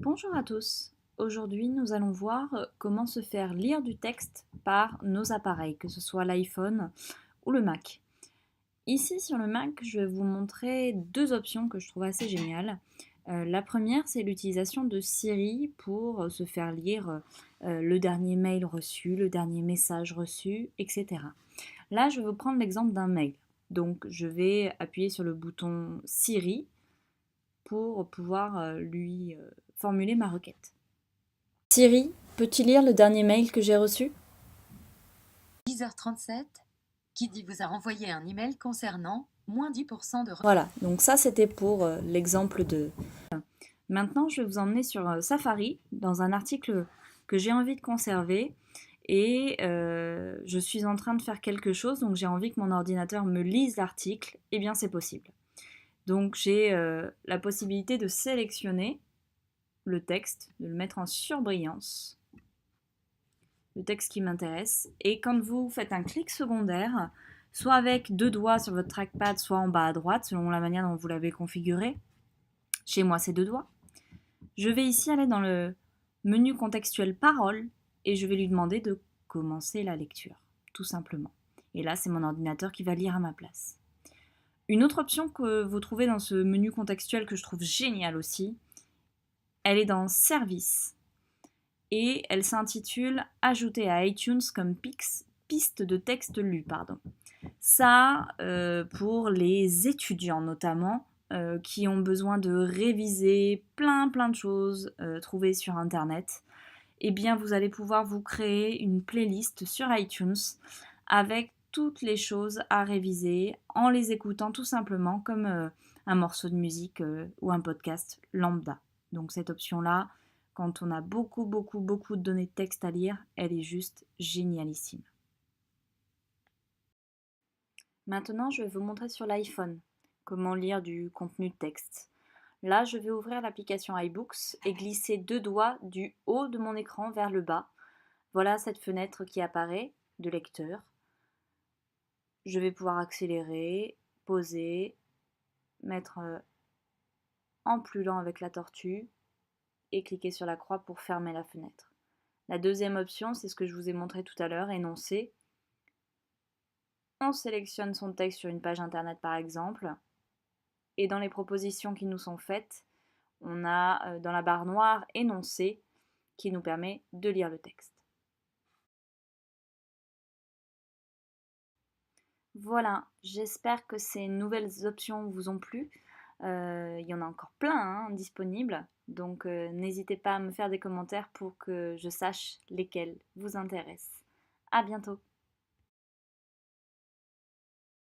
Bonjour à tous. Aujourd'hui, nous allons voir comment se faire lire du texte par nos appareils, que ce soit l'iPhone ou le Mac. Ici, sur le Mac, je vais vous montrer deux options que je trouve assez géniales. La première, c'est l'utilisation de Siri pour se faire lire le dernier mail reçu, le dernier message reçu, etc. Là, je vais vous prendre l'exemple d'un mail. Donc, je vais appuyer sur le bouton Siri pour pouvoir lui formuler ma requête. Siri, peux-tu lire le dernier mail que j'ai reçu? 10h37, Kiddy vous a renvoyé un email concernant moins 10% de... Voilà, donc ça c'était pour l'exemple de... Maintenant, je vais vous emmener sur Safari, dans un article que j'ai envie de conserver. Et je suis en train de faire quelque chose, donc j'ai envie que mon ordinateur me lise l'article. Eh bien, c'est possible. Donc j'ai la possibilité de sélectionner le texte, de le mettre en surbrillance, le texte qui m'intéresse. Et quand vous faites un clic secondaire, soit avec deux doigts sur votre trackpad, soit en bas à droite, selon la manière dont vous l'avez configuré, chez moi c'est deux doigts, je vais ici aller dans le menu contextuel parole et je vais lui demander de commencer la lecture, tout simplement. Et là, c'est mon ordinateur qui va lire à ma place. Une autre option que vous trouvez dans ce menu contextuel que je trouve génial aussi, elle est dans Service et elle s'intitule Ajouter à iTunes comme piste de texte lu. Ça, pour les étudiants notamment, qui ont besoin de réviser plein de choses trouvées sur Internet, eh bien vous allez pouvoir vous créer une playlist sur iTunes avec toutes les choses à réviser en les écoutant tout simplement comme un morceau de musique ou un podcast lambda. Donc cette option-là, quand on a beaucoup de données de texte à lire, elle est juste génialissime. Maintenant, je vais vous montrer sur l'iPhone comment lire du contenu de texte. Là, je vais ouvrir l'application iBooks et glisser deux doigts du haut de mon écran vers le bas. Voilà cette fenêtre qui apparaît de lecteur. Je vais pouvoir accélérer, poser, mettre en plus lent avec la tortue et cliquer sur la croix pour fermer la fenêtre. La deuxième option, c'est ce que je vous ai montré tout à l'heure, énoncer. On sélectionne son texte sur une page internet par exemple, et dans les propositions qui nous sont faites, on a dans la barre noire énoncé qui nous permet de lire le texte. Voilà, j'espère que ces nouvelles options vous ont plu. Il y en a encore plein disponibles, donc n'hésitez pas à me faire des commentaires pour que je sache lesquelles vous intéressent. À bientôt!